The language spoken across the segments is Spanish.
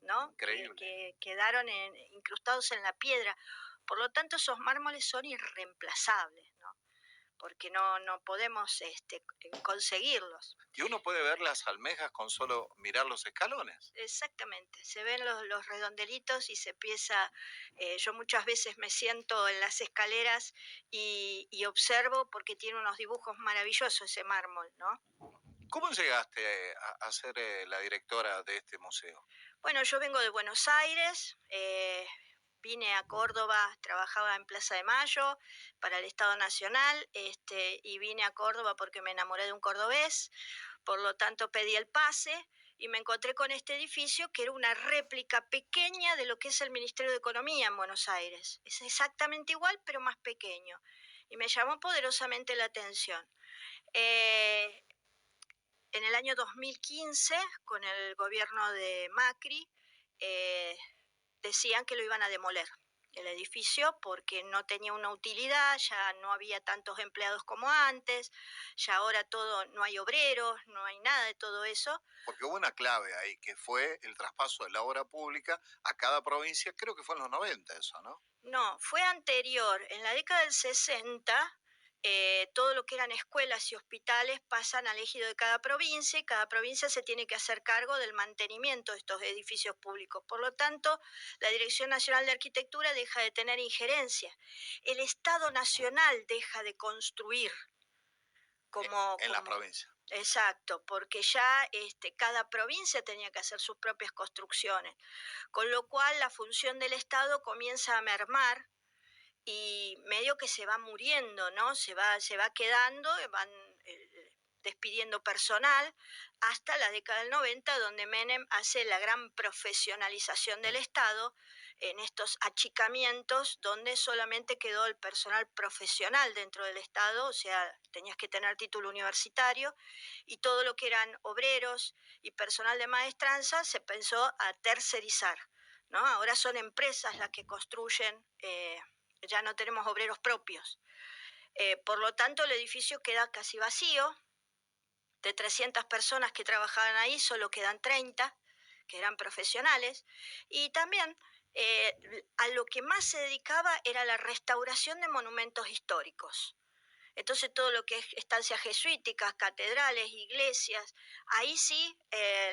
¿no? Increíble. Que quedaron incrustados en la piedra. Por lo tanto, esos mármoles son irreemplazables, ¿no? Porque no podemos conseguirlos. Y uno puede ver las almejas con solo mirar los escalones. Exactamente, se ven los redondelitos y se empieza, yo muchas veces me siento en las escaleras y observo porque tiene unos dibujos maravillosos ese mármol, ¿no? ¿Cómo llegaste a ser la directora de este museo? Bueno, yo vengo de Buenos Aires, vine a Córdoba, trabajaba en Plaza de Mayo para el Estado Nacional, y vine a Córdoba porque me enamoré de un cordobés, por lo tanto pedí el pase y me encontré con este edificio que era una réplica pequeña de lo que es el Ministerio de Economía en Buenos Aires. Es exactamente igual, pero más pequeño. Y me llamó poderosamente la atención. Eh, en el año 2015, con el gobierno de Macri, eh, decían que lo iban a demoler el edificio porque no tenía una utilidad, ya no había tantos empleados como antes, ya ahora todo, no hay obreros, no hay nada de todo eso. Porque hubo una clave ahí, que fue el traspaso de la obra pública a cada provincia, creo que fue en los 90 eso, ¿no? No, fue anterior, en la década del 60, todo lo que eran escuelas y hospitales pasan al ejido de cada provincia y cada provincia se tiene que hacer cargo del mantenimiento de estos edificios públicos. Por lo tanto, la Dirección Nacional de Arquitectura deja de tener injerencia. El Estado Nacional deja de construir En la provincia. Exacto, porque ya cada provincia tenía que hacer sus propias construcciones, con lo cual la función del Estado comienza a mermar y medio que se va muriendo, ¿no? Se va quedando, van despidiendo personal hasta la década del 90, donde Menem hace la gran profesionalización del Estado en estos achicamientos, donde solamente quedó el personal profesional dentro del Estado, o sea, tenías que tener título universitario, y todo lo que eran obreros y personal de maestranza se pensó a tercerizar, ¿no? Ahora son empresas las que construyen, ya no tenemos obreros propios. Por lo tanto, el edificio queda casi vacío. De 300 personas que trabajaban ahí, solo quedan 30, que eran profesionales. Y también a lo que más se dedicaba era la restauración de monumentos históricos. Entonces todo lo que es estancias jesuíticas, catedrales, iglesias, ahí sí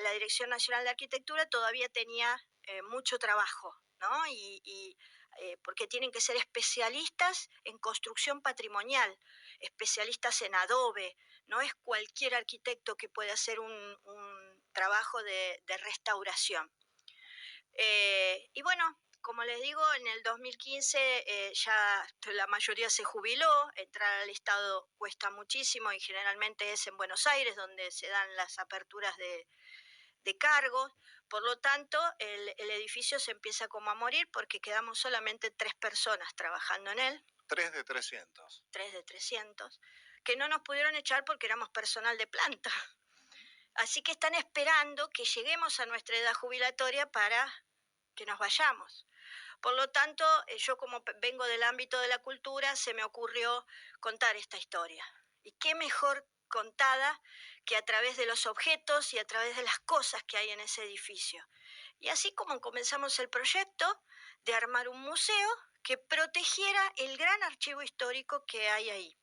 la Dirección Nacional de Arquitectura todavía tenía mucho trabajo, ¿no? Porque tienen que ser especialistas en construcción patrimonial, especialistas en adobe, no es cualquier arquitecto que puede hacer un trabajo de restauración. Y bueno, como les digo, en el 2015 ya la mayoría se jubiló, entrar al Estado cuesta muchísimo y generalmente es en Buenos Aires donde se dan las aperturas de cargos, por lo tanto el edificio se empieza como a morir porque quedamos solamente 3 personas trabajando en él. 3 de 300. 3 de 300, que no nos pudieron echar porque éramos personal de planta. Así que están esperando que lleguemos a nuestra edad jubilatoria para que nos vayamos. Por lo tanto, yo como vengo del ámbito de la cultura, se me ocurrió contar esta historia. ¿Y qué mejor contada que a través de los objetos y a través de las cosas que hay en ese edificio? Y así como comenzamos el proyecto de armar un museo que protegiera el gran archivo histórico que hay ahí.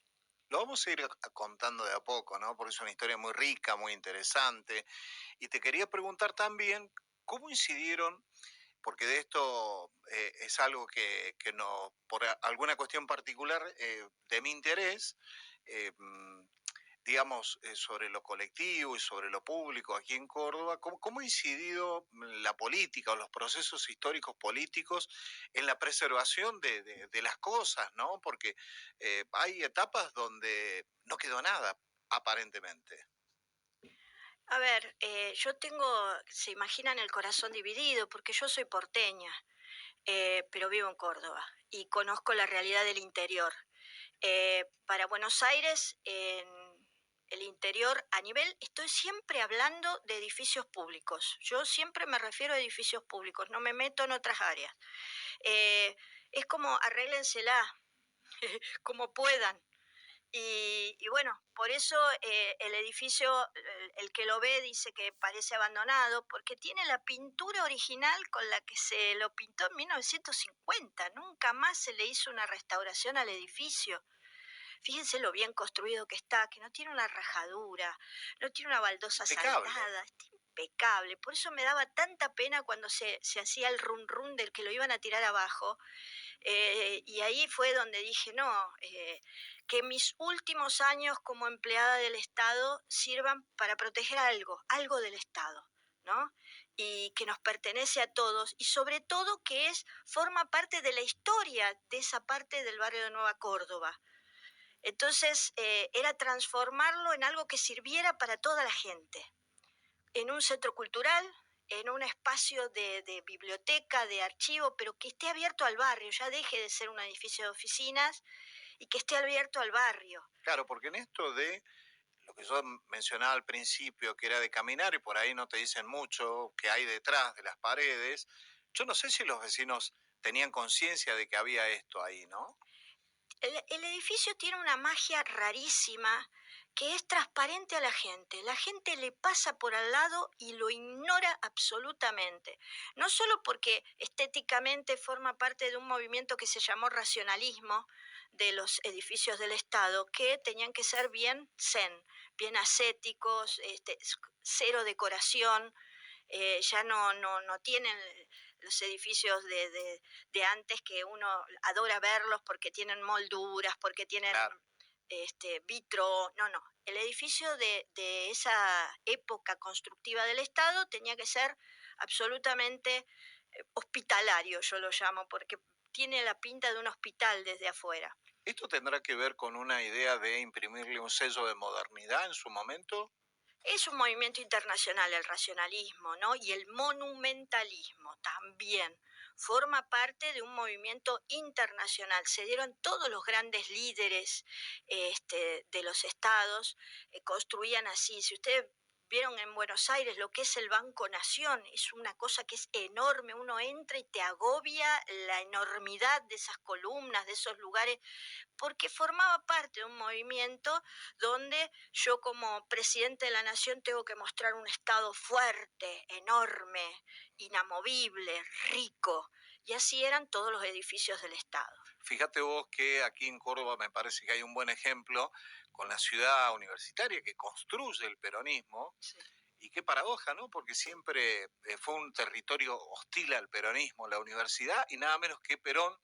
Lo vamos a ir contando de a poco, ¿no? Porque es una historia muy rica, muy interesante. Y te quería preguntar también, ¿cómo incidieron? Porque de esto es algo que no, por alguna cuestión particular de mi interés, digamos, sobre lo colectivo y sobre lo público aquí en Córdoba, ¿cómo ha incidido la política o los procesos históricos políticos en la preservación de las cosas, ¿no? Porque hay etapas donde no quedó nada, aparentemente. A ver, yo tengo, se imaginan el corazón dividido, porque yo soy porteña, pero vivo en Córdoba y conozco la realidad del interior. Para Buenos Aires, en el interior, a nivel, estoy siempre hablando de edificios públicos. Yo siempre me refiero a edificios públicos, no me meto en otras áreas. Es como arréglensela, como puedan. Y bueno, por eso el edificio, el que lo ve dice que parece abandonado, porque tiene la pintura original con la que se lo pintó en 1950. Nunca más se le hizo una restauración al edificio. Fíjense lo bien construido que está, que no tiene una rajadura, no tiene una baldosa Impecable. saldada, está impecable. Por eso me daba tanta pena cuando se hacía el run run del que lo iban a tirar abajo. Y ahí fue donde dije, no, que mis últimos años como empleada del Estado sirvan para proteger algo, algo del Estado, ¿no? Y que nos pertenece a todos y sobre todo que forma parte de la historia de esa parte del barrio de Nueva Córdoba. Entonces, era transformarlo en algo que sirviera para toda la gente, en un centro cultural, en un espacio de biblioteca, de archivo, pero que esté abierto al barrio, ya deje de ser un edificio de oficinas y que esté abierto al barrio. Claro, porque en esto de lo que yo mencionaba al principio, que era de caminar y por ahí no te dicen mucho, que hay detrás de las paredes, yo no sé si los vecinos tenían conciencia de que había esto ahí, ¿no? El edificio tiene una magia rarísima que es transparente a la gente. La gente le pasa por al lado y lo ignora absolutamente. No solo porque estéticamente forma parte de un movimiento que se llamó racionalismo de los edificios del Estado, que tenían que ser bien zen, bien ascéticos, cero decoración, ya no tienen los edificios de antes que uno adora verlos porque tienen molduras, porque tienen Claro. vitro, no. El edificio de esa época constructiva del Estado tenía que ser absolutamente hospitalario, yo lo llamo, porque tiene la pinta de un hospital desde afuera. ¿Esto tendrá que ver con una idea de imprimirle un sello de modernidad en su momento? Es un movimiento internacional el racionalismo, ¿no? Y el monumentalismo también forma parte de un movimiento internacional. Se dieron todos los grandes líderes de los estados, construían así. Si ustedes vieron en Buenos Aires lo que es el Banco Nación, es una cosa que es enorme. Uno entra y te agobia la enormidad de esas columnas, de esos lugares porque formaba parte de un movimiento donde yo como presidente de la nación tengo que mostrar un Estado fuerte, enorme, inamovible, rico. Y así eran todos los edificios del Estado. Fíjate vos que aquí en Córdoba me parece que hay un buen ejemplo con la ciudad universitaria que construye el peronismo. Sí. Y qué paradoja, ¿no? Porque siempre fue un territorio hostil al peronismo, la universidad, y nada menos que Perón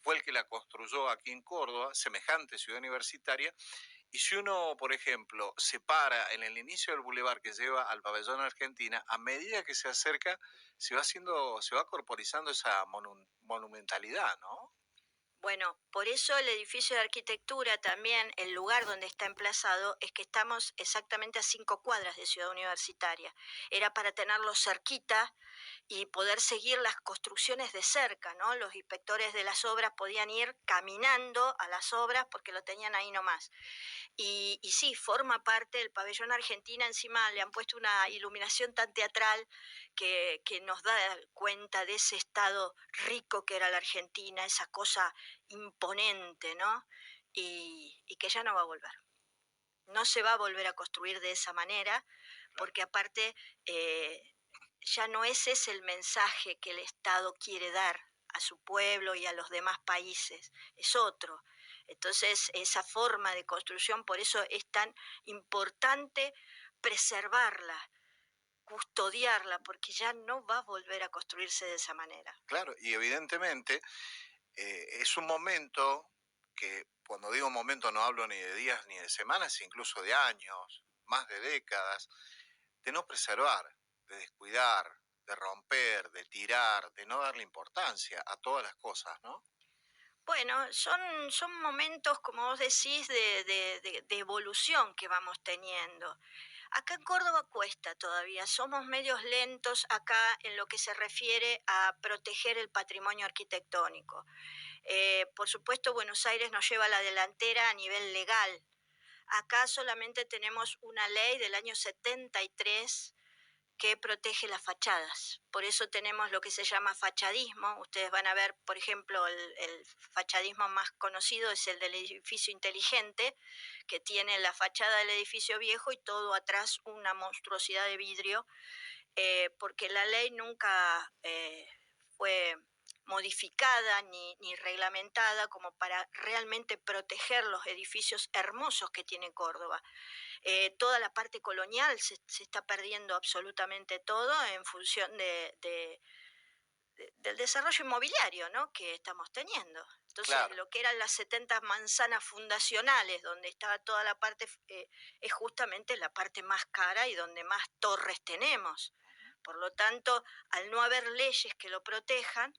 fue el que la construyó aquí en Córdoba, semejante ciudad universitaria. Y si uno, por ejemplo, se para en el inicio del bulevar que lleva al pabellón Argentina, a medida que se acerca, se va corporizando esa monumentalidad, ¿no? Bueno, por eso el edificio de arquitectura también, el lugar donde está emplazado, es que estamos exactamente a 5 cuadras de Ciudad Universitaria. Era para tenerlo cerquita y poder seguir las construcciones de cerca, ¿no? Los inspectores de las obras podían ir caminando a las obras porque lo tenían ahí nomás. Y sí, forma parte del pabellón Argentina, encima le han puesto una iluminación tan teatral que nos da cuenta de ese estado rico que era la Argentina, esa cosa imponente, ¿no? Y que ya no va a volver. No se va a volver a construir de esa manera, Claro. porque aparte ya no ese es el mensaje que el Estado quiere dar a su pueblo y a los demás países, es otro. Entonces, esa forma de construcción, por eso es tan importante preservarla, custodiarla, porque ya no va a volver a construirse de esa manera. Claro, y evidentemente es un momento que, cuando digo momento, no hablo ni de días ni de semanas, incluso de años, más de décadas, de no preservar, de descuidar, de romper, de tirar, de no darle importancia a todas las cosas, ¿no? Bueno, son momentos, como vos decís, de evolución que vamos teniendo. Acá en Córdoba cuesta todavía, somos medios lentos acá en lo que se refiere a proteger el patrimonio arquitectónico. Por supuesto, Buenos Aires nos lleva a la delantera a nivel legal. Acá solamente tenemos una ley del año 73 que protege las fachadas. Por eso tenemos lo que se llama fachadismo. Ustedes van a ver, por ejemplo, el fachadismo más conocido es el del edificio inteligente, que tiene la fachada del edificio viejo y todo atrás una monstruosidad de vidrio, porque la ley nunca fue modificada ni reglamentada como para realmente proteger los edificios hermosos que tiene Córdoba. Toda la parte colonial se está perdiendo absolutamente todo en función del desarrollo inmobiliario, ¿no?, que estamos teniendo. Entonces, Claro. lo que eran las 70 manzanas fundacionales, donde estaba toda la parte, es justamente la parte más cara y donde más torres tenemos. Por lo tanto, al no haber leyes que lo protejan,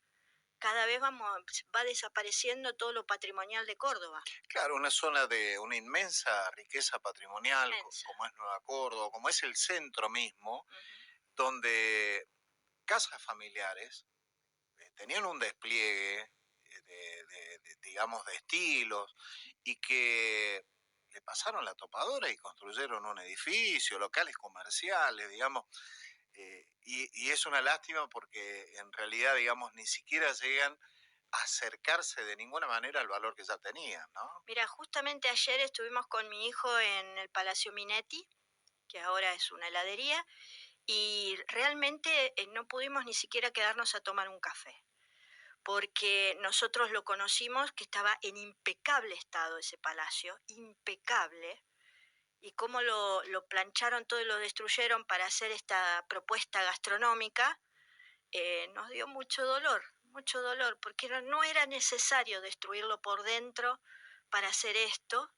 cada vez va desapareciendo todo lo patrimonial de Córdoba. Claro, una zona de una inmensa riqueza patrimonial, Inmensa. como es Nueva Córdoba, como es el centro mismo, Ujú. donde casas familiares tenían un despliegue digamos, de estilos y que le pasaron la topadora y construyeron un edificio, locales comerciales, digamos, y es una lástima porque en realidad, digamos, ni siquiera llegan a acercarse de ninguna manera al valor que ya tenían, ¿no? Mira, justamente ayer estuvimos con mi hijo en el Palacio Minetti, que ahora es una heladería, y realmente no pudimos ni siquiera quedarnos a tomar un café, porque nosotros lo conocimos que estaba en impecable estado ese palacio, impecable, y cómo lo plancharon todo y lo destruyeron para hacer esta propuesta gastronómica, nos dio mucho dolor, porque no era necesario destruirlo por dentro para hacer esto.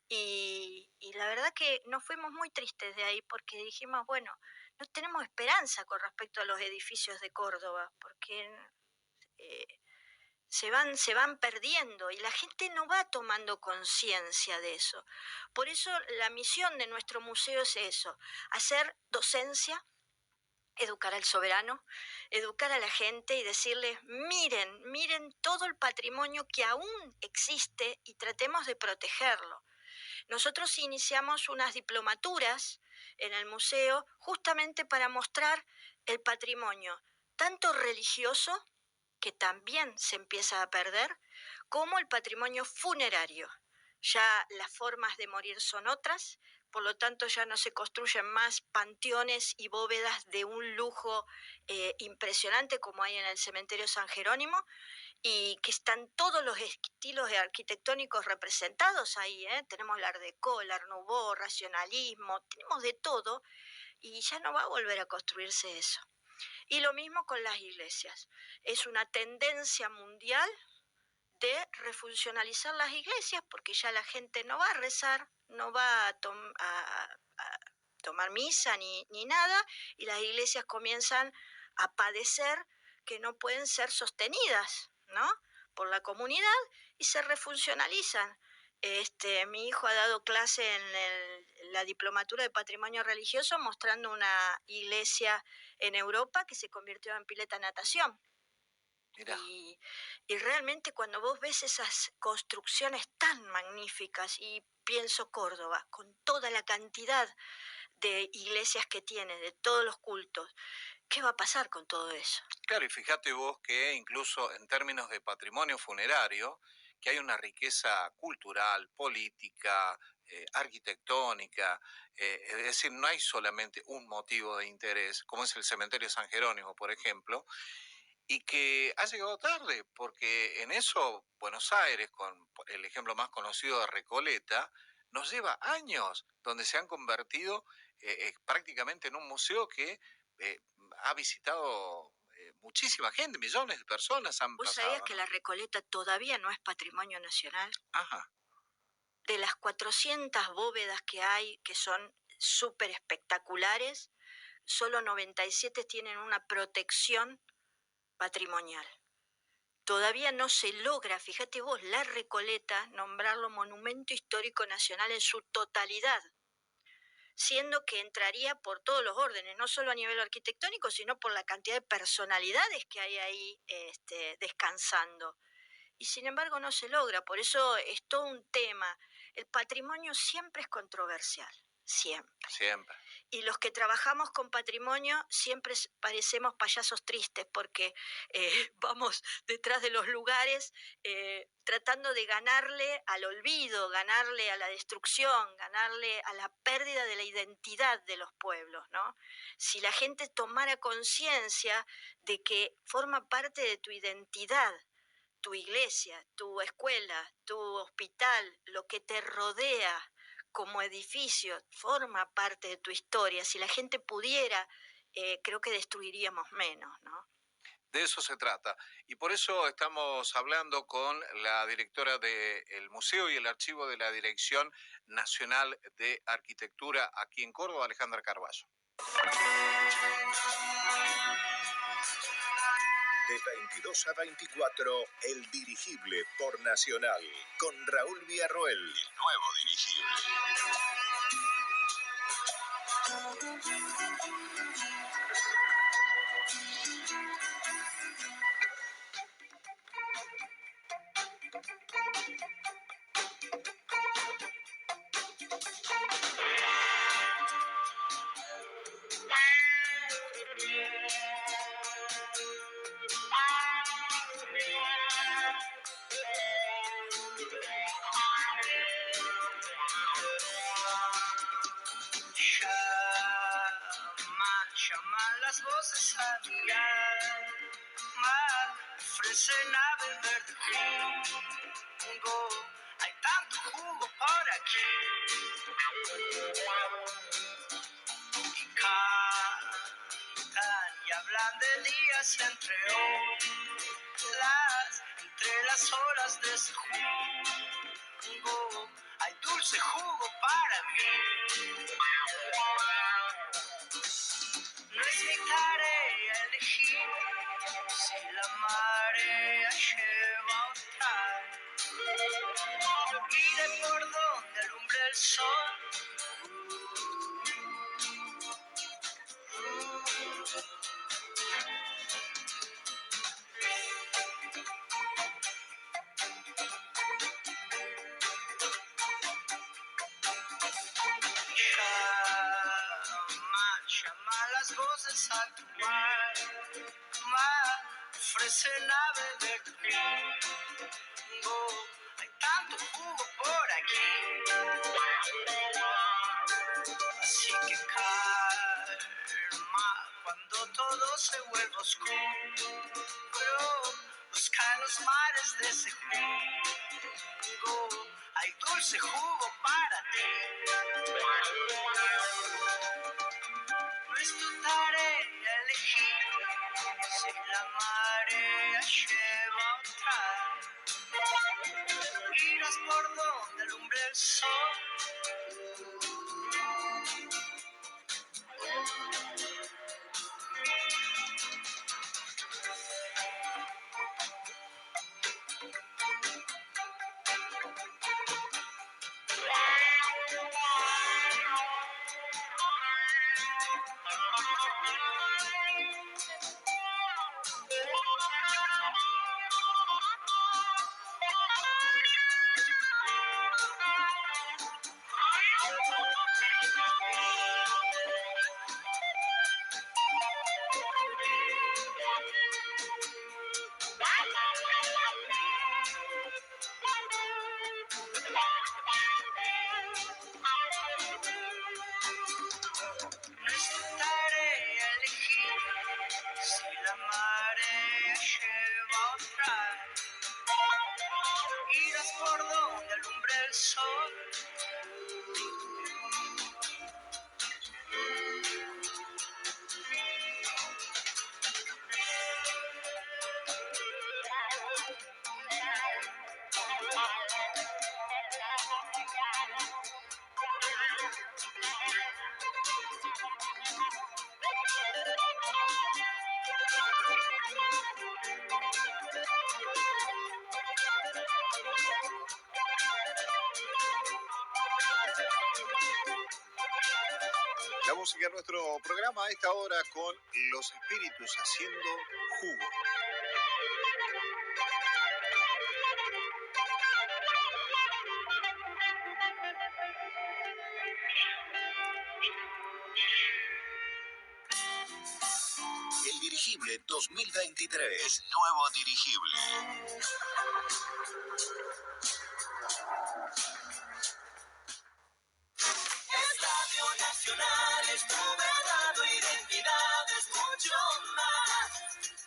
Y la verdad que nos fuimos muy tristes de ahí porque dijimos, bueno, no tenemos esperanza con respecto a los edificios de Córdoba, porque eh, se van perdiendo y la gente no va tomando conciencia de eso. Por eso la misión de nuestro museo es eso, hacer docencia, educar al soberano, educar a la gente y decirles, miren, miren todo el patrimonio que aún existe y tratemos de protegerlo. Nosotros iniciamos unas diplomaturas en el museo justamente para mostrar el patrimonio, tanto religioso, que también se empieza a perder, como el patrimonio funerario. Ya las formas de morir son otras, por lo tanto ya no se construyen más panteones y bóvedas de un lujo impresionante como hay en el cementerio San Jerónimo, y que están todos los estilos arquitectónicos representados ahí, ¿eh? Tenemos el Art Deco, el Art Nouveau, racionalismo, tenemos de todo y ya no va a volver a construirse eso. Y lo mismo con las iglesias. Es una tendencia mundial de refuncionalizar las iglesias porque ya la gente no va a rezar, no va a tomar misa ni nada, y las iglesias comienzan a padecer que no pueden ser sostenidas, ¿no?, por la comunidad y se refuncionalizan. Mi hijo ha dado clase en la diplomatura de patrimonio religioso mostrando una iglesia en Europa que se convirtió en pileta de natación. Mirá. Y, y realmente cuando vos ves esas construcciones tan magníficas, y pienso Córdoba, con toda la cantidad de iglesias que tiene, de todos los cultos, ¿qué va a pasar con todo eso? Claro, y fíjate vos que incluso en términos de patrimonio funerario, que hay una riqueza cultural, política, arquitectónica, es decir, no hay solamente un motivo de interés, como es el cementerio San Jerónimo, por ejemplo, y que ha llegado tarde, porque en eso Buenos Aires, con el ejemplo más conocido de Recoleta, nos lleva años, donde se han convertido prácticamente en un museo que eh, ha visitado muchísima gente, millones de personas han ¿Vos sabías pasado, que ¿no? la Recoleta todavía no es patrimonio nacional? Ajá, De las 400 bóvedas que hay, que son súper espectaculares, solo 97 tienen una protección patrimonial. Todavía no se logra, fíjate vos, la Recoleta, nombrarlo Monumento Histórico Nacional en su totalidad, siendo que entraría por todos los órdenes, no solo a nivel arquitectónico, sino por la cantidad de personalidades que hay ahí descansando. Y sin embargo no se logra, por eso es todo un tema. El patrimonio siempre es controversial, siempre. siempre. y los que trabajamos con patrimonio siempre parecemos payasos tristes porque vamos detrás de los lugares tratando de ganarle al olvido, ganarle a la destrucción, ganarle a la pérdida de la identidad de los pueblos, ¿no? Si la gente tomara conciencia de que forma parte de tu identidad, tu iglesia, tu escuela, tu hospital, lo que te rodea como edificio, forma parte de tu historia. Si la gente pudiera, creo que destruiríamos menos, ¿no? De eso se trata. Y por eso estamos hablando con la directora del Museo y el Archivo de la Dirección Nacional de Arquitectura aquí en Córdoba, Alejandra Carballo. De 22 a 24, El Dirigible por Nacional, con Raúl Villarroel, el nuevo dirigible. Llaman las voces a mi alma, ofrecen a beber de jugo, hay tanto jugo por aquí. Y cantan y hablan de días entre las olas de ese jugo, hay dulce jugo para mí. No es mi tarea elegir si la marea lleva o trae. Iré por donde alumbre el sol. Llaman las voces a tu mar, ofrecen a beber jugo, hay tanto jugo por aquí. Así que calma cuando todo se vuelva oscuro, busca en los mares de ese jugo, hay dulce jugo para ti. No es tu tarea elegir si la marea lleva o trae. Irás por donde alumbre el sol. No es tu tarea elegir si la marea lleva o trae. Irás por donde alumbre el sol. La música en nuestro programa a esta hora con Los Espíritus haciendo jugo. Dirigible 2023. El nuevo dirigible. Es Radio Nacional, es tu verdad, tu identidad, es mucho más.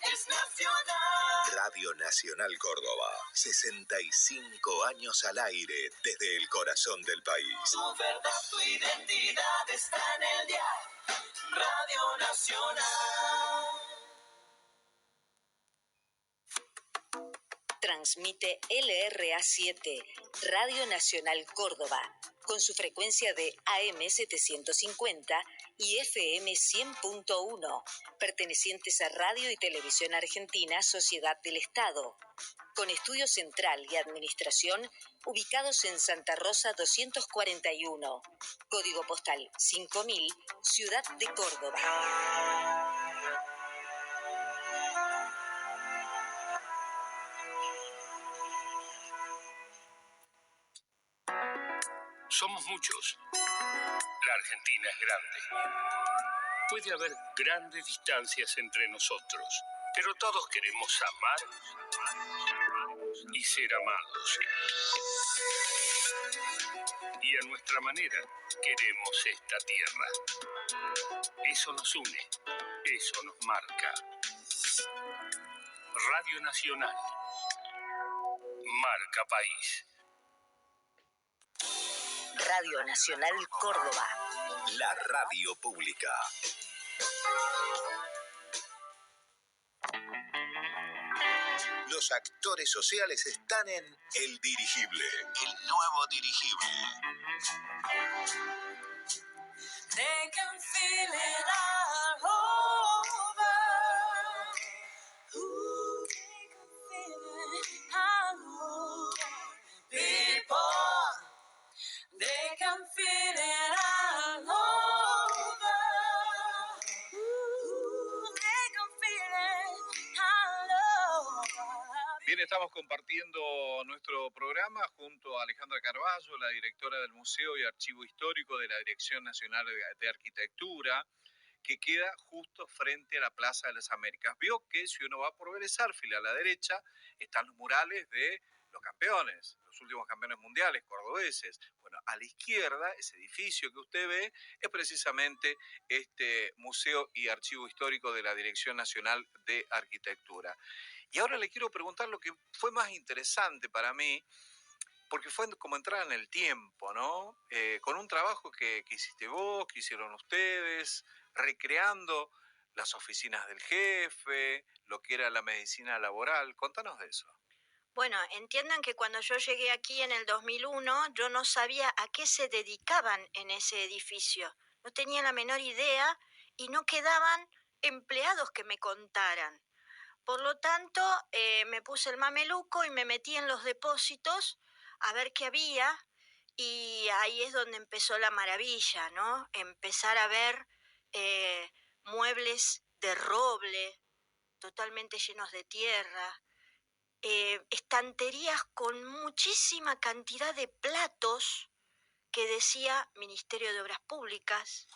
Es nacional. Radio Nacional Córdoba. 65 años al aire desde el corazón del país. Tu verdad, tu identidad está en el dial. Radio Nacional. Transmite LRA7, Radio Nacional Córdoba, con su frecuencia de AM 750 y FM 100.1, pertenecientes a Radio y Televisión Argentina, Sociedad del Estado, con estudio central y administración ubicados en Santa Rosa 241, código postal 5000, Ciudad de Córdoba. Somos muchos. La Argentina es grande. Puede haber grandes distancias entre nosotros, pero todos queremos amar y ser amados. Y a nuestra manera queremos esta tierra. Eso nos une, eso nos marca. Radio Nacional. Marca País. Radio Nacional Córdoba. La radio pública. Los actores sociales están en El Dirigible. El nuevo dirigible. They can feel it all over. Ooh, they can feel it all over. People, they can feel it all over. Ooh, they can feel it all over. Bien, estamos compartiendo nuestro programa junto a Alejandra Carballo, la directora del Museo y Archivo Histórico de la Dirección Nacional de Arquitectura, que queda justo frente a la Plaza de las Américas. Vio que si uno va por Vélez Arfiel a la derecha, están los murales de los campeones, los últimos campeones mundiales cordobeses. Bueno, a la izquierda, ese edificio que usted ve, es precisamente este Museo y Archivo Histórico de la Dirección Nacional de Arquitectura. Y ahora le quiero preguntar lo que fue más interesante para mí, porque fue como entrar en el tiempo, ¿no? Con un trabajo que hiciste vos, que hicieron ustedes, recreando las oficinas del jefe, lo que era la medicina laboral. Contanos de eso. Bueno, entiendan que cuando yo llegué aquí en el 2001, yo no sabía a qué se dedicaban en ese edificio. No tenía la menor idea y no quedaban empleados que me contaran. Por lo tanto, me puse el mameluco y me metí en los depósitos a ver qué había, y ahí es donde empezó la maravilla, ¿no? Empezar a ver muebles de roble totalmente llenos de tierra, estanterías con muchísima cantidad de platos que decía Ministerio de Obras Públicas,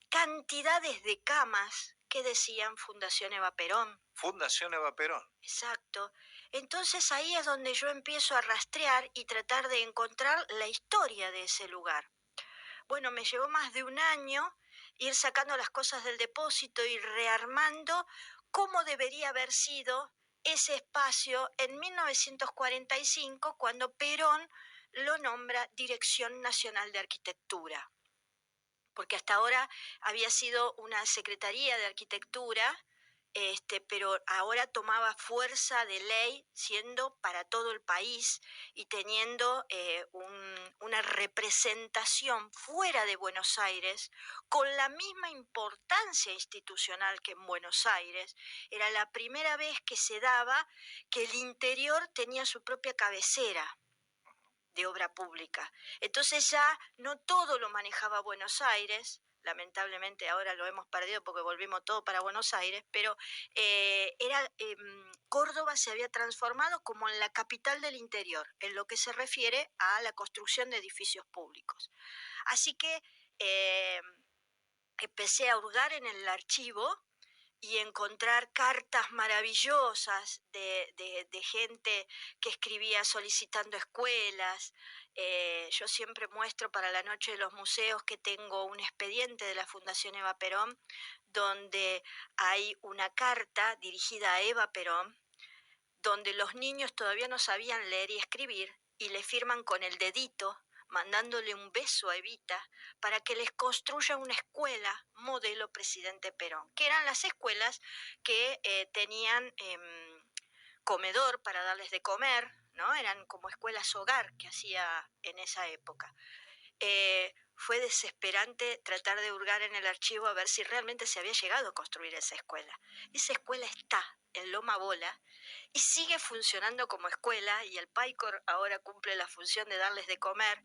cantidades de camas que decían Fundación Eva Perón. Fundación Eva Perón. Exacto. Entonces ahí es donde yo empiezo a rastrear y tratar de encontrar la historia de ese lugar. Bueno, me llevó más de un año ir sacando las cosas del depósito y rearmando cómo debería haber sido ese espacio en 1945, cuando Perón lo nombra Dirección Nacional de Arquitectura. Porque hasta ahora había sido una Secretaría de Arquitectura, pero ahora tomaba fuerza de ley, siendo para todo el país y teniendo una representación fuera de Buenos Aires con la misma importancia institucional que en Buenos Aires. Era la primera vez que se daba que el interior tenía su propia cabecera de obra pública. Entonces ya no todo lo manejaba Buenos Aires. Lamentablemente ahora lo hemos perdido porque volvimos todo para Buenos Aires, pero Córdoba se había transformado como en la capital del interior, en lo que se refiere a la construcción de edificios públicos. Así que empecé a hurgar en el archivo y encontrar cartas maravillosas de gente que escribía solicitando escuelas. Yo siempre muestro para la Noche de los Museos que tengo un expediente de la Fundación Eva Perón, donde hay una carta dirigida a Eva Perón, donde los niños todavía no sabían leer y escribir y le firman con el dedito, mandándole un beso a Evita para que les construya una escuela modelo Presidente Perón, que eran las escuelas que tenían comedor para darles de comer, ¿no? Eran como escuelas hogar que hacía en esa época. Fue desesperante tratar de hurgar en el archivo a ver si realmente se había llegado a construir esa escuela. Esa escuela está en Loma Bola y sigue funcionando como escuela, y el PAICOR ahora cumple la función de darles de comer,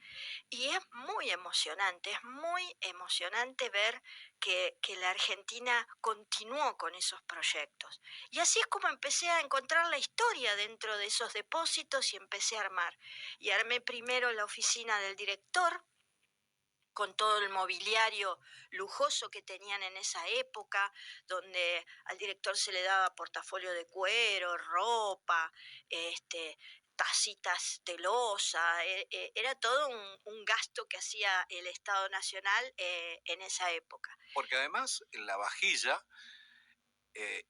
y es muy emocionante ver que la Argentina continuó con esos proyectos. Y así es como empecé a encontrar la historia dentro de esos depósitos y empecé a armar. Y armé primero la oficina del director, con todo el mobiliario lujoso que tenían en esa época, donde al director se le daba portafolio de cuero, ropa, tacitas de loza. Era todo un gasto que hacía el Estado Nacional en esa época. Porque además la vajilla,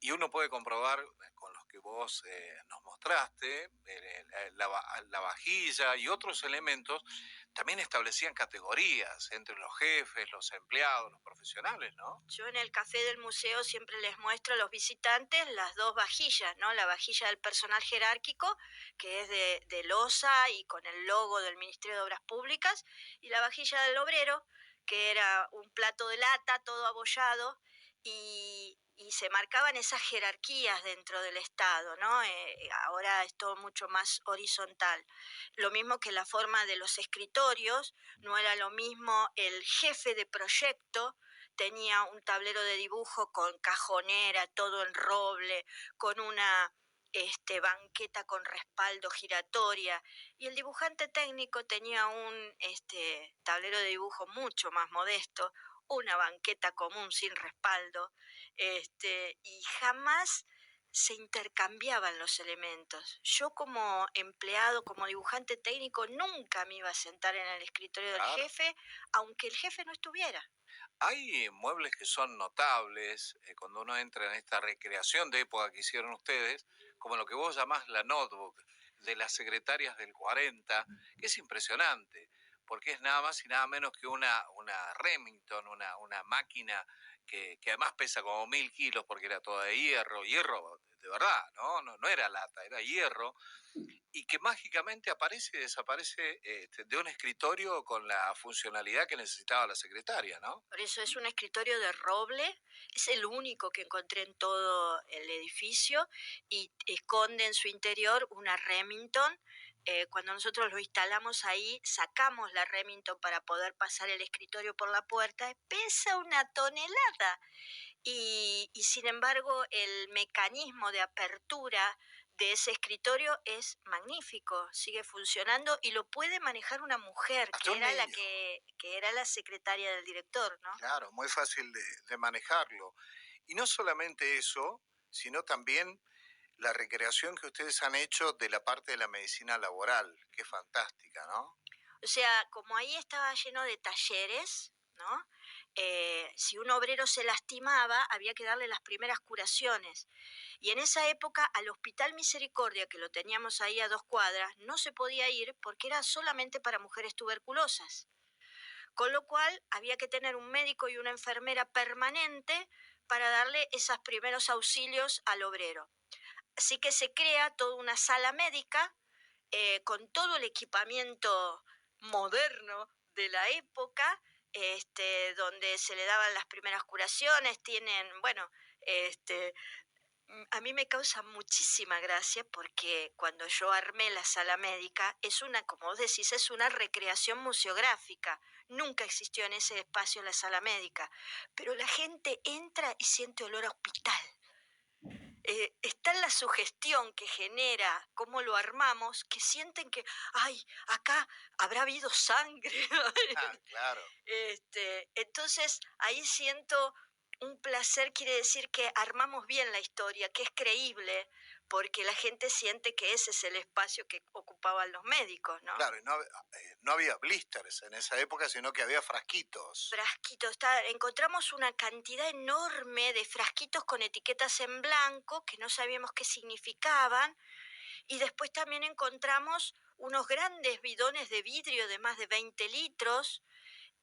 y uno puede comprobar con los que vos nos mostraste, la vajilla y otros elementos, también establecían categorías entre los jefes, los empleados, los profesionales, ¿no? Yo en el café del museo siempre les muestro a los visitantes las dos vajillas, ¿no? La vajilla del personal jerárquico, que es de loza y con el logo del Ministerio de Obras Públicas, y la vajilla del obrero, que era un plato de lata todo abollado, y se marcaban esas jerarquías dentro del Estado, ¿no? Ahora es todo mucho más horizontal. Lo mismo que la forma de los escritorios, no era lo mismo el jefe de proyecto, tenía un tablero de dibujo con cajonera, todo en roble, con una banqueta con respaldo giratoria, y el dibujante técnico tenía un tablero de dibujo mucho más modesto, una banqueta común sin respaldo, y jamás se intercambiaban los elementos. Yo como empleado, como dibujante técnico, nunca me iba a sentar en el escritorio del jefe, aunque el jefe no estuviera. Hay muebles que son notables cuando uno entra en esta recreación de época que hicieron ustedes, como lo que vos llamás la notebook de las secretarias del 40, que es impresionante, porque es nada más y nada menos que una Remington, una máquina que además pesa como 1000 kilos porque era toda de hierro de verdad, ¿no? No era lata, era hierro, y que mágicamente aparece y desaparece de un escritorio con la funcionalidad que necesitaba la secretaria, ¿no? Por eso es un escritorio de roble, es el único que encontré en todo el edificio, y esconde en su interior una Remington. Cuando nosotros lo instalamos ahí, sacamos la Remington para poder pasar el escritorio por la puerta, pesa 1 tonelada. Y sin embargo, el mecanismo de apertura de ese escritorio es magnífico, sigue funcionando y lo puede manejar una mujer, Hasta que un era la niño. que era la secretaria del director, ¿no? Claro, muy fácil de manejarlo. Y no solamente eso, sino también la recreación que ustedes han hecho de la parte de la medicina laboral, que es fantástica, ¿no? O sea, como ahí estaba lleno de talleres, ¿no? Si un obrero se lastimaba, había que darle las primeras curaciones. Y en esa época al Hospital Misericordia, que lo teníamos ahí a 2 cuadras, no se podía ir porque era solamente para mujeres tuberculosas. Con lo cual había que tener un médico y una enfermera permanente para darle esos primeros auxilios al obrero. Así que se crea toda una sala médica con todo el equipamiento moderno de la época, donde se le daban las primeras curaciones. Tienen, bueno, a mí me causa muchísima gracia porque cuando yo armé la sala médica, es una, como vos decís, es una recreación museográfica. Nunca existió en ese espacio la sala médica, pero la gente entra y siente olor a hospital. Está en la sugestión que genera cómo lo armamos, que sienten que, ay, acá habrá habido sangre. Ah, claro. Entonces ahí siento un placer quiere decir que armamos bien la historia, que es creíble, porque la gente siente que ese es el espacio que ocupaban los médicos, ¿no? Claro, y no había blisters en esa época, sino que había frasquitos. Frasquitos, encontramos una cantidad enorme de frasquitos con etiquetas en blanco que no sabíamos qué significaban, y después también encontramos unos grandes bidones de vidrio de más de 20 litros.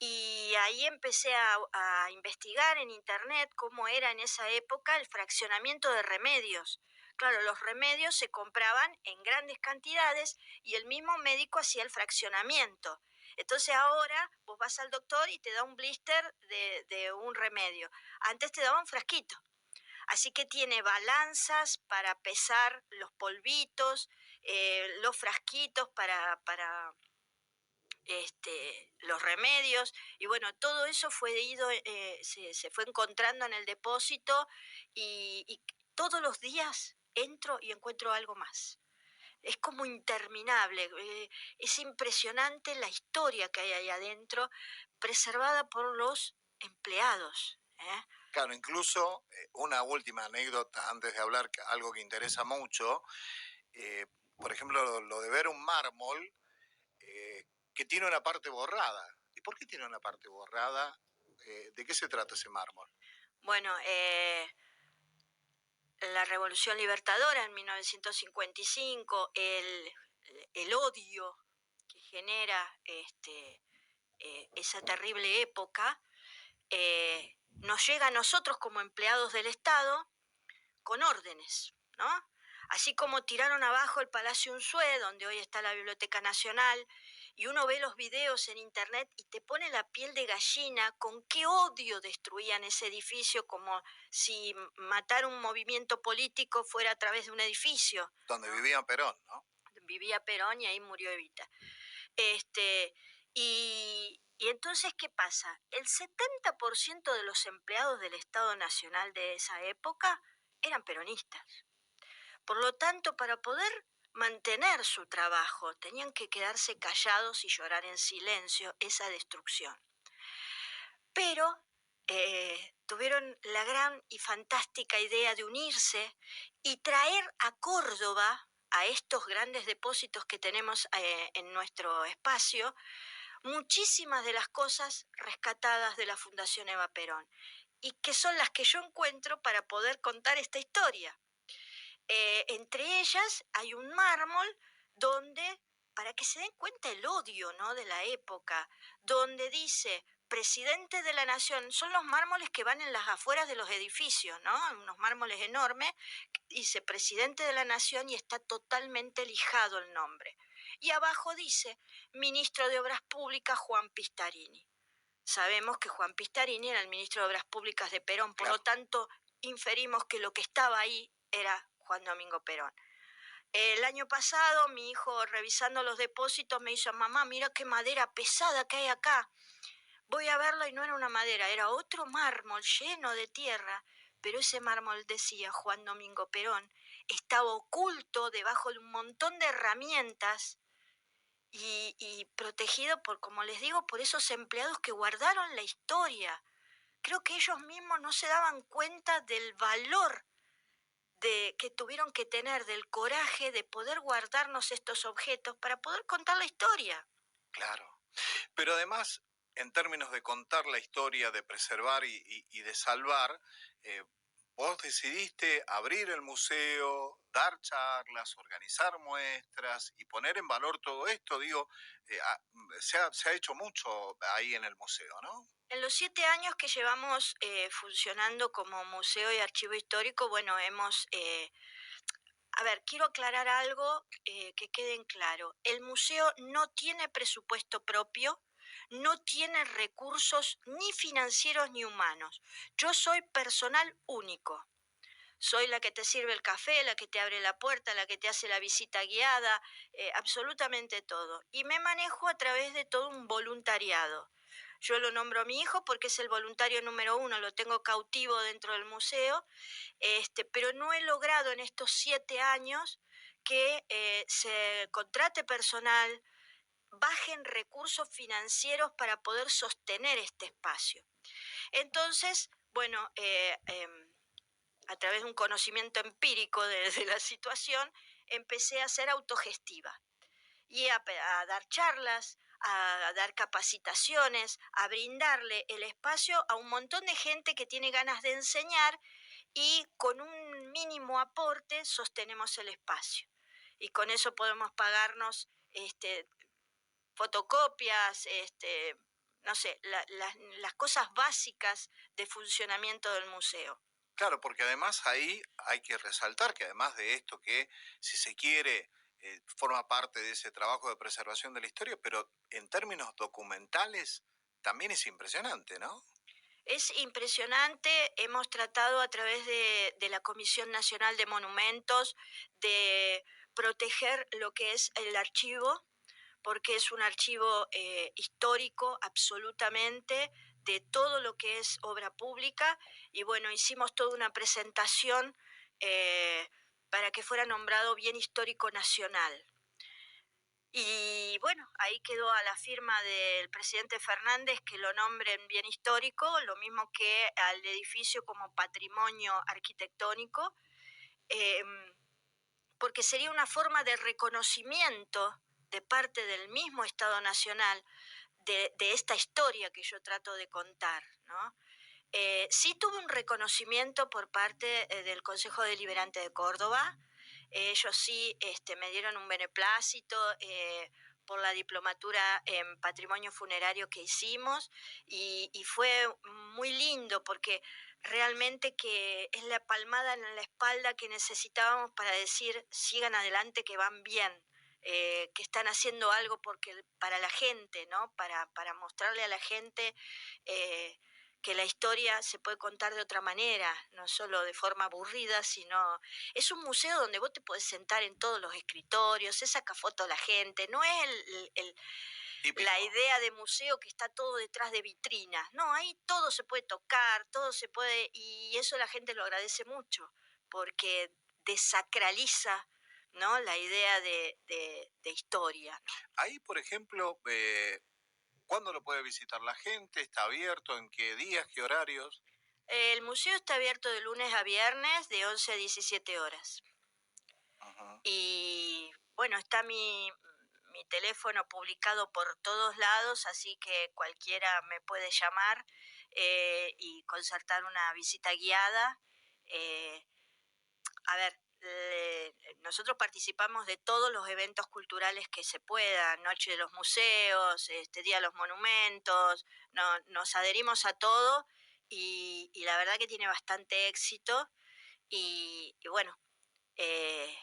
Y ahí empecé a investigar en internet cómo era en esa época el fraccionamiento de remedios. Claro, los remedios se compraban en grandes cantidades y el mismo médico hacía el fraccionamiento. Entonces ahora vos vas al doctor y te da un blister de un remedio. Antes te daba un frasquito. Así que tiene balanzas para pesar los polvitos, los frasquitos para los remedios, y bueno, todo eso se fue encontrando en el depósito, y todos los días entro y encuentro algo más. Es como interminable, es impresionante la historia que hay ahí adentro, preservada por los empleados. Claro, incluso una última anécdota antes de hablar, algo que interesa mucho, por ejemplo, lo de ver un mármol que tiene una parte borrada. ¿Y por qué tiene una parte borrada? ¿De qué se trata ese mármol? Bueno, la Revolución Libertadora en 1955, el odio que genera esa terrible época, nos llega a nosotros como empleados del Estado con órdenes, ¿no? Así como tiraron abajo el Palacio Unzué, donde hoy está la Biblioteca Nacional, y uno ve los videos en internet y te pone la piel de gallina con qué odio destruían ese edificio, como si matar un movimiento político fuera a través de un edificio. Donde vivía Perón, ¿no? Vivía Perón y ahí murió Evita. Y entonces, ¿qué pasa? El 70% de los empleados del Estado Nacional de esa época eran peronistas. Por lo tanto, para poder mantener su trabajo, tenían que quedarse callados y llorar en silencio esa destrucción. Pero tuvieron la gran y fantástica idea de unirse y traer a Córdoba, a estos grandes depósitos que tenemos en nuestro espacio, muchísimas de las cosas rescatadas de la Fundación Eva Perón, y que son las que yo encuentro para poder contar esta historia. Entre ellas hay un mármol donde, para que se den cuenta el odio, ¿no?, de la época, donde dice presidente de la nación. Son los mármoles que van en las afueras de los edificios, ¿no? Unos mármoles enormes, dice presidente de la nación y está totalmente lijado el nombre. Y abajo dice ministro de Obras Públicas Juan Pistarini. Sabemos que Juan Pistarini era el ministro de Obras Públicas de Perón, por lo tanto inferimos que lo que estaba ahí era Juan Domingo Perón. El año pasado mi hijo, revisando los depósitos, me dijo: mamá, mira qué madera pesada que hay acá. Voy a verla y no era una madera, era otro mármol lleno de tierra, pero ese mármol decía Juan Domingo Perón, estaba oculto debajo de un montón de herramientas y protegido por, como les digo, por esos empleados que guardaron la historia. Creo que ellos mismos no se daban cuenta del valor que tuvieron que tener, del coraje de poder guardarnos estos objetos para poder contar la historia. Claro. Pero además, en términos de contar la historia, de preservar y de salvar, vos decidiste abrir el museo, dar charlas, organizar muestras y poner en valor todo esto. Digo, se ha hecho mucho ahí en el museo, ¿no? En los 7 años que llevamos funcionando como museo y archivo histórico, bueno, quiero aclarar algo que quede en claro. El museo no tiene presupuesto propio, no tiene recursos ni financieros ni humanos. Yo soy personal único. Soy la que te sirve el café, la que te abre la puerta, la que te hace la visita guiada, absolutamente todo. Y me manejo a través de todo un voluntariado. Yo lo nombro a mi hijo porque es el voluntario número 1, lo tengo cautivo dentro del museo, pero no he logrado en estos 7 años que se contrate personal, bajen recursos financieros para poder sostener este espacio. Entonces, Bueno, a través de un conocimiento empírico de la situación, empecé a ser autogestiva y a dar charlas, a dar capacitaciones, a brindarle el espacio a un montón de gente que tiene ganas de enseñar y con un mínimo aporte sostenemos el espacio. Y con eso podemos pagarnos fotocopias, no sé, las cosas básicas de funcionamiento del museo. Claro, porque además ahí hay que resaltar que además de esto que, si se quiere, forma parte de ese trabajo de preservación de la historia, pero en términos documentales también es impresionante, ¿no? Es impresionante, hemos tratado a través de la Comisión Nacional de Monumentos de proteger lo que es el archivo, porque es un archivo histórico absolutamente de todo lo que es obra pública y bueno, hicimos toda una presentación para que fuera nombrado bien histórico nacional. Y bueno, ahí quedó a la firma del presidente Fernández que lo nombren bien histórico, lo mismo que al edificio como patrimonio arquitectónico, eh, porque sería una forma de reconocimiento de parte del mismo Estado Nacional de esta historia que yo trato de contar, ¿no? Sí tuve un reconocimiento por parte del Consejo Deliberante de Córdoba. Ellos sí me dieron un beneplácito por la diplomatura en patrimonio funerario que hicimos y fue muy lindo porque realmente que es la palmada en la espalda que necesitábamos para decir sigan adelante que van bien. Que están haciendo algo para la gente, ¿no? Para mostrarle a la gente que la historia se puede contar de otra manera, no solo de forma aburrida, sino... Es un museo donde vos te podés sentar en todos los escritorios, se saca foto a la gente, no es la idea de museo que está todo detrás de vitrinas, no, ahí todo se puede tocar, todo se puede... Y eso la gente lo agradece mucho, porque desacraliza, ¿no? La idea de historia. Ahí, por ejemplo, ¿cuándo lo puede visitar la gente? ¿Está abierto? ¿En qué días? ¿Qué horarios? El museo está abierto de lunes a viernes de 11 a 17 horas. Ajá. Y bueno, está mi teléfono publicado por todos lados, así que cualquiera me puede llamar y concertar una visita guiada. Eh, a ver, nosotros participamos de todos los eventos culturales que se puedan, Noche de los Museos, Día de los Monumentos, nos adherimos a todo y la verdad que tiene bastante éxito y bueno, eh,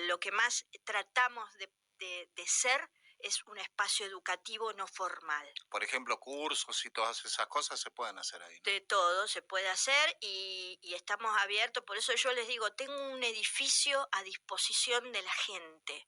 lo que más tratamos de ser es un espacio educativo no formal. Por ejemplo, cursos y todas esas cosas se pueden hacer ahí, ¿no? De todo se puede hacer y estamos abiertos, por eso yo les digo, tengo un edificio a disposición de la gente.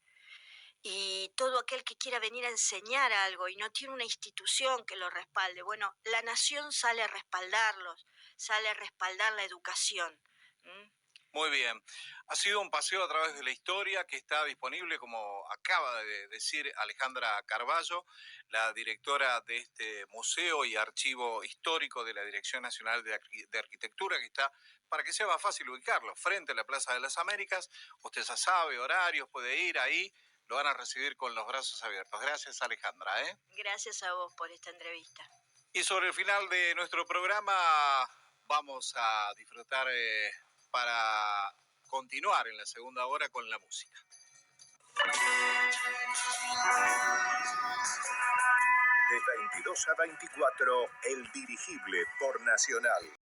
Y todo aquel que quiera venir a enseñar algo y no tiene una institución que lo respalde, bueno, la nación sale a respaldarlos, sale a respaldar la educación. ¿Mm? Muy bien. Ha sido un paseo a través de la historia que está disponible, como acaba de decir Alejandra Carballo, la directora de este museo y archivo histórico de la Dirección Nacional de Arquitectura, que está, para que sea más fácil ubicarlo, frente a la Plaza de las Américas. Usted ya sabe, horarios, puede ir ahí, lo van a recibir con los brazos abiertos. Gracias, Alejandra, ¿eh? Gracias a vos por esta entrevista. Y sobre el final de nuestro programa vamos a disfrutar para continuar en la segunda hora con la música. De 22 a 24, El Dirigible por Nacional.